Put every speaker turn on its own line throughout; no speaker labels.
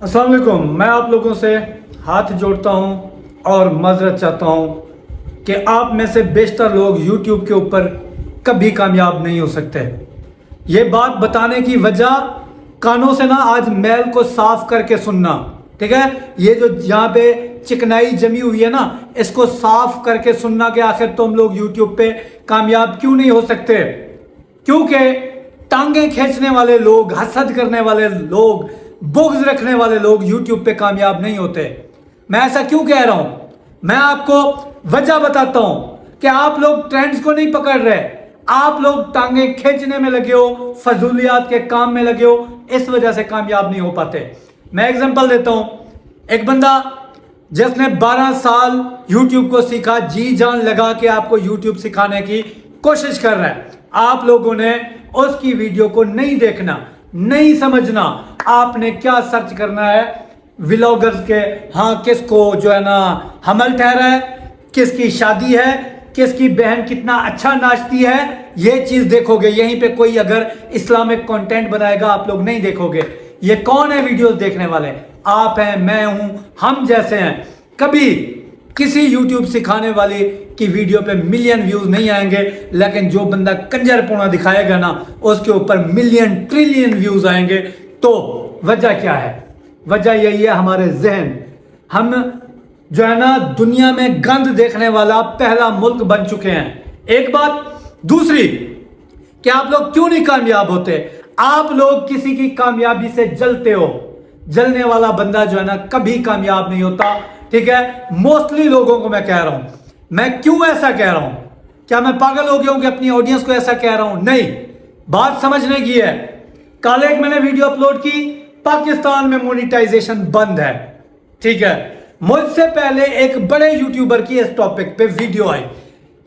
अस्सलाम वालेकुम। मैं आप लोगों से हाथ जोड़ता हूं और माजरत चाहता हूं कि आप में से बेशतर लोग YouTube के ऊपर कभी कामयाब नहीं हो सकते। ये बात बताने की वजह कानों से ना आज मैल को साफ करके सुनना, ठीक है। ये जो यहाँ पे चिकनाई जमी हुई है ना, इसको साफ करके सुनना कि आखिर तुम लोग YouTube पे कामयाब क्यों नहीं हो सकते। क्योंकि टांगे खींचने वाले लोग, हसद करने वाले लोग, बुग़्ज़ रखने वाले लोग YouTube पे कामयाब नहीं होते। मैं ऐसा क्यों कह रहा हूं, मैं आपको वजह बताता हूं कि आप लोग ट्रेंड्स को नहीं पकड़ रहे, आप लोग टांगे खींचने में लगे हो, फजूलियात के काम में लगे हो, इस वजह से कामयाब नहीं हो पाते। मैं एग्जांपल देता हूं, एक बंदा जिसने 12 साल YouTube को सीखा, जी जान लगा के आपको YouTube सिखाने की कोशिश कर रहा है, आप लोगों ने उसकी वीडियो को नहीं देखना, नहीं समझना। आपने क्या सर्च करना है व्लॉगर्स के, हाँ किसको जो है ना हमल ठहरा है, किसकी शादी है, किसकी बहन कितना अच्छा नाचती है, ये चीज देखोगे। यहीं पे कोई अगर इस्लामिक कंटेंट बनाएगा आप लोग नहीं देखोगे। ये कौन है वीडियोस देखने वाले? आप हैं, मैं हूं, हम जैसे हैं। कभी किसी YouTube सिखाने वाले की वीडियो पे मिलियन व्यूज नहीं आएंगे, लेकिन जो बंदा कंजरपना दिखाएगा ना उसके ऊपर मिलियन ट्रिलियन व्यूज आएंगे। तो वजह क्या है? वजह यही है हमारे जहन। हम जो है ना दुनिया में गंद देखने वाला पहला मुल्क बन चुके हैं, एक बात। दूसरी कि आप लोग क्यों नहीं कामयाब होते? आप लोग किसी की कामयाबी से जलते हो। जलने वाला बंदा जो है ना कभी कामयाब नहीं होता, ठीक है। मोस्टली लोगों को मैं कह रहा हूं। मैं क्यों ऐसा कह रहा हूं? क्या मैं पागल हो गया हूं कि अपनी ऑडियंस को ऐसा कह रहा हूं? नहीं, बात समझने की है। कल एक मैंने वीडियो अपलोड की, पाकिस्तान में मोनेटाइजेशन बंद है, ठीक है। मुझसे पहले एक बड़े यूट्यूबर की इस टॉपिक पे वीडियो आई।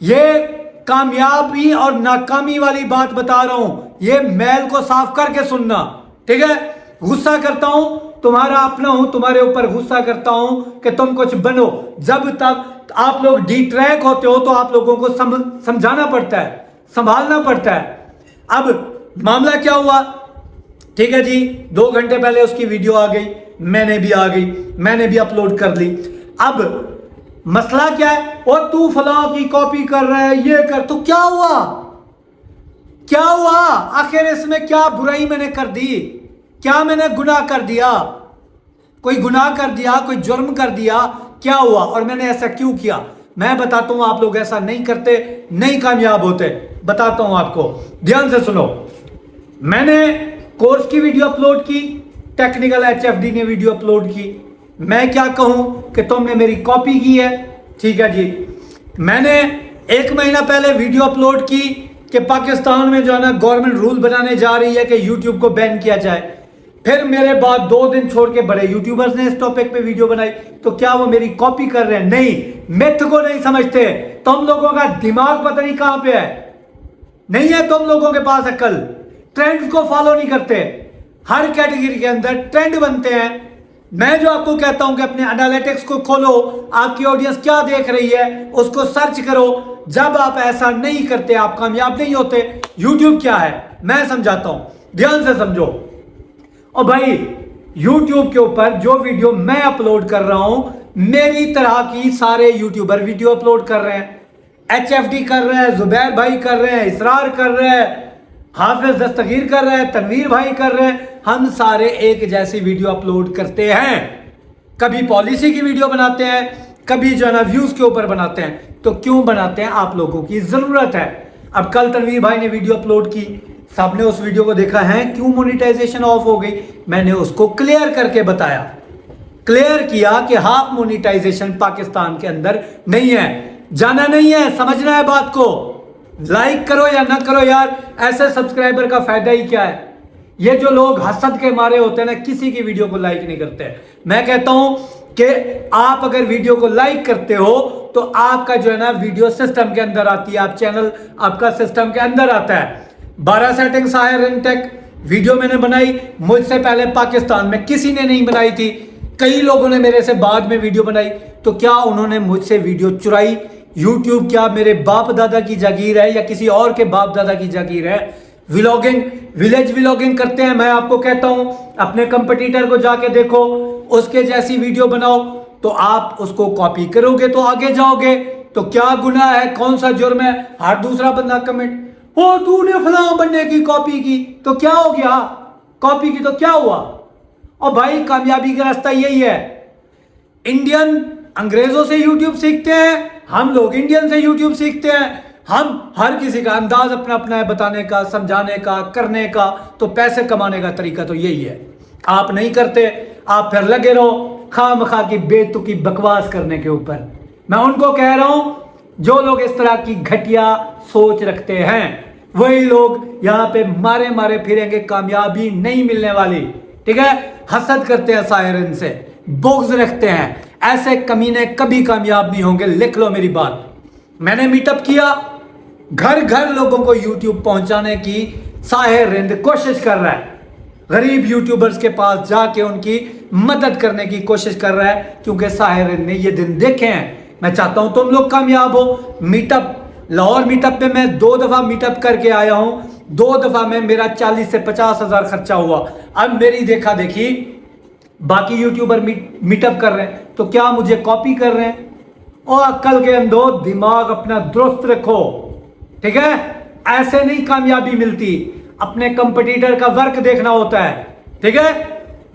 ये कामयाबी और नाकामी वाली बात बता रहा हूं, ये मैल को साफ करके सुनना, ठीक है। गुस्सा करता हूं, तुम्हारा अपना हूं, तुम्हारे ऊपर गुस्सा करता हूं कि तुम कुछ बनो। जब तक आप लोग डिट्रैक होते हो तो आप लोगों को समझाना पड़ता है, संभालना पड़ता है। अब मामला क्या हुआ, ठीक है जी, 2 घंटे पहले उसकी वीडियो आ गई, मैंने भी आ गई, मैंने भी अपलोड कर ली। अब मसला क्या है? वो तू फलां की कॉपी कर रहा है, ये कर, तो क्या हुआ? क्या हुआ आखिर? इसमें क्या बुराई मैंने कर दी? क्या मैंने गुनाह कर दिया? कोई गुनाह कर दिया, कोई जुर्म कर दिया? क्या हुआ? और मैंने ऐसा क्यों किया? मैं बताता हूं, आप लोग ऐसा नहीं करते, नहीं कामयाब होते। बताता हूं आपको, ध्यान से सुनो। मैंने कोर्स की वीडियो अपलोड की, टेक्निकल HFD ने वीडियो अपलोड की। मैं क्या कहूं कि तुमने मेरी कॉपी की है, ठीक है जी। मैंने 1 महीना पहले वीडियो अपलोड की कि पाकिस्तान में जो है ना गवर्नमेंट रूल बनाने जा रही है कि YouTube को बैन किया जाए। फिर मेरे बाद 2 दिन छोड़ के बड़े यूट्यूबर्स ने इस टॉपिक पे वीडियो बनाई। तो क्या वो मेरी कॉपी कर रहे हैं? नहीं, मिथ को नहीं समझते। तुम लोगों का दिमाग पता नहीं कहां पे है, नहीं है तुम लोगों के पास अकल। ट्रेंड्स को फॉलो नहीं करते, हर कैटेगरी के अंदर ट्रेंड बनते हैं। मैं जो आपको कहता हूं कि अपने एनालिटिक्स को खोलो, आपकी ऑडियंस क्या देख रही है उसको सर्च करो। जब आप ऐसा नहीं करते आप कामयाब नहीं होते। YouTube क्या है मैं समझाता हूं, ध्यान से समझो। और भाई YouTube के ऊपर जो वीडियो मैं अपलोड कर रहा हूं, मेरी तरह की सारे यूट्यूबर वीडियो अपलोड कर रहे हैं। HFD कर रहे हैं, जुबैर भाई कर रहे हैं, इसरार कर रहे हैं, हाफिज दस्तगीर कर रहे हैं, तनवीर भाई कर रहे हैं। हम सारे एक जैसी वीडियो अपलोड करते हैं। कभी पॉलिसी की वीडियो बनाते हैं, कभी जो है ना व्यूज के ऊपर बनाते हैं। तो क्यों बनाते हैं? आप लोगों की जरूरत है। अब कल तनवीर भाई ने वीडियो अपलोड की, सबने उस वीडियो को देखा है, क्यों मोनेटाइजेशन ऑफ हो गई? मैंने उसको क्लियर करके बताया, क्लियर किया कि हाफ मोनेटाइजेशन पाकिस्तान के अंदर नहीं है। जाना नहीं है, समझना है बात को। लाइक करो या ना करो यार, ऐसे सब्सक्राइबर का फायदा ही क्या है? ये जो लोग हसद के मारे होते हैं ना, किसी की वीडियो को लाइक नहीं करते। मैं कहता हूं कि आप अगर वीडियो को लाइक करते हो तो आपका जो है ना वीडियो सिस्टम के अंदर आती है, आप चैनल आपका सिस्टम के अंदर आता है। 12 सेटिंग्स हायर इनटेक वीडियो मैंने बनाई, मुझसे पहले पाकिस्तान में किसी ने नहीं बनाई थी। कई लोगों ने मेरे से बाद में वीडियो बनाई। तो क्या उन्होंने मुझसे वीडियो चुराई? YouTube क्या मेरे बाप दादा की जागीर है या किसी और के बाप दादा की जागीर है? व्लॉगिंग, विलेज व्लॉगिंग करते हैं। मैं आपको कहता हूं अपने कंपटीटर को जाके देखो, उसके जैसी वीडियो बनाओ, तो आप उसको कॉपी करोगे तो आगे जाओगे। तो क्या गुनाह है, कौन सा जुर्म है? हर दूसरा बंदा कमेंट, ओ तूने फलां बनने की कॉपी की, तो क्या हो गया? कॉपी की तो क्या हुआ? और भाई कामयाबी का रास्ता यही है। इंडियन अंग्रेजों से यूट्यूब सीखते हैं, हम लोग इंडियन से यूट्यूब सीखते हैं। हम हर किसी का अंदाज अपना अपना है बताने का, समझाने का, करने का। तो पैसे कमाने का तरीका तो यही है। आप नहीं करते, आप फिर लगे रहो खामखा की बेतुकी बकवास करने के ऊपर। मैं उनको कह रहा हूं जो लोग इस तरह की घटिया सोच रखते हैं, वही लोग यहां पे मारे मारे फिरेंगे, कामयाबी नहीं मिलने वाली। ठीक है, हसद करते हैं साहिर से, बुग़्ज़ रखते हैं, ऐसे कमीने कभी कामयाब नहीं होंगे। लिख लो मेरी बात। मैंने मीटअप किया, घर घर लोगों को यूट्यूब पहुंचाने की साहिर रिंद कोशिश कर रहा है। गरीब यूट्यूबर्स के पास जाके उनकी मदद करने की कोशिश कर रहा है, क्योंकि साहिर रिंद ने ये दिन देखे हैं। मैं चाहता हूं तुम लोग कामयाब हो। मीटअप, लाहौर मीटअप पे मैं 2 दफा मीटअप करके आया हूं। 2 दफा में मेरा 40 से 50 हजार खर्चा हुआ। अब मेरी देखा देखी बाकी यूट्यूबर मीटअप कर रहे हैं, तो क्या मुझे कॉपी कर रहे हैं? और अक्ल के अंधो, दिमाग अपना दुरुस्त रखो। ठीक है, ऐसे नहीं कामयाबी मिलती। अपने कंपटीटर का वर्क देखना होता है। ठीक है,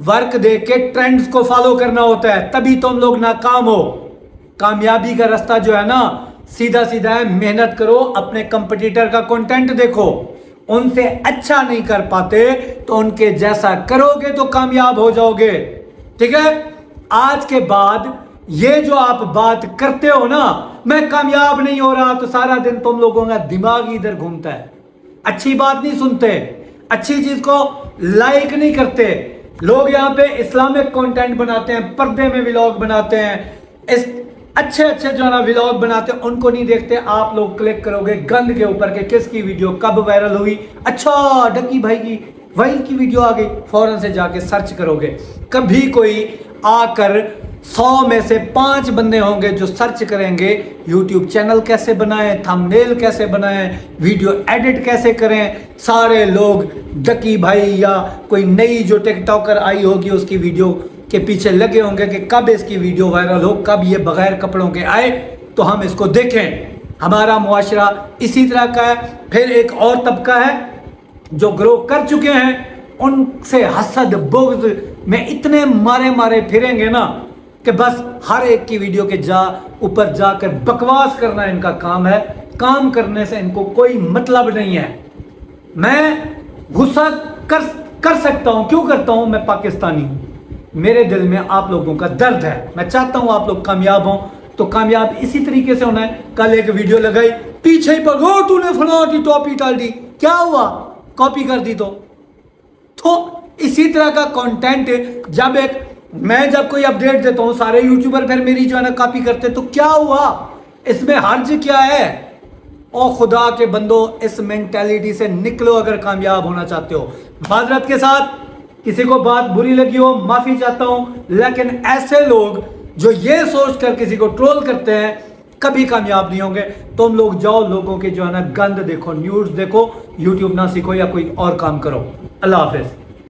वर्क देख के ट्रेंड्स को फॉलो करना होता है, तभी तुम लोग नाकाम हो। कामयाबी का रास्ता जो है ना, सीधा सीधा है। मेहनत करो, अपने कंपटीटर का कंटेंट देखो, उनसे अच्छा नहीं कर पाते तो उनके जैसा करोगे तो कामयाब हो जाओगे। ठीक है, आज के बाद ये जो आप बात करते हो ना, मैं कामयाब नहीं हो रहा, तो सारा दिन तुम लोगों का दिमाग इधर घूमता है। अच्छी बात नहीं सुनते, अच्छी चीज को लाइक नहीं करते। लोग यहाँ पे इस्लामिक कंटेंट बनाते हैं, पर्दे में व्लॉग बनाते हैं, इस अच्छे अच्छे जो है ना व्लॉग बनाते हैं, उनको नहीं देखते। आप लोग क्लिक करोगे गंद के ऊपर के किसकी वीडियो कब वायरल हुई, अच्छा डक्की भाई की वही की वीडियो आ गई, फौरन से जाके सर्च करोगे। कभी कोई आकर 100 में से 5 बंदे होंगे जो सर्च करेंगे यूट्यूब चैनल कैसे बनाएं, थंबनेल कैसे बनाएं, वीडियो एडिट कैसे करें। सारे लोग डक्की भाई या कोई नई जो टिकटॉकर आई होगी उसकी वीडियो के पीछे लगे होंगे कि कब इसकी वीडियो वायरल हो, कब ये बगैर कपड़ों के आए तो हम इसको देखें। हमारा मुआशरा इसी तरह का है। फिर एक और तबका है जो ग्रो कर चुके हैं, उनसे हसद बुग़्ज़ में इतने मारे मारे फिरेंगे ना कि बस हर एक की वीडियो के ऊपर जाकर बकवास करना इनका काम है। काम करने से इनको कोई मतलब नहीं है। मैं गुस्सा कर सकता हूं, क्यों करता हूं? मैं पाकिस्तानी हूं, मेरे दिल में आप लोगों का दर्द है। मैं चाहता हूं आप लोग कामयाब हों, तो कामयाब इसी तरीके से होना है। कल एक वीडियो लगाई, पीछे ही पड़, तूने फलां की टॉपी डाल दी, क्या हुआ? कॉपी कर दी तो इसी तरह का कंटेंट जब कोई अपडेट देता हूं, सारे यूट्यूबर फिर मेरी जो है ना कॉपी करते, तो क्या हुआ? इसमें हर्ज क्या है? और खुदा के बंदो, इस मेंटालिटी से निकलो अगर कामयाब होना चाहते हो। माजरत के साथ, किसी को बात बुरी लगी हो माफी चाहता हूं, लेकिन ऐसे लोग जो ये सोचकर किसी को ट्रोल करते हैं कभी कामयाब नहीं होंगे। तुम लोग जाओ, लोगों के जो है ना गंद देखो, न्यूज़ देखो, यूट्यूब ना सीखो या कोई और काम करो। अल्लाह हाफिज।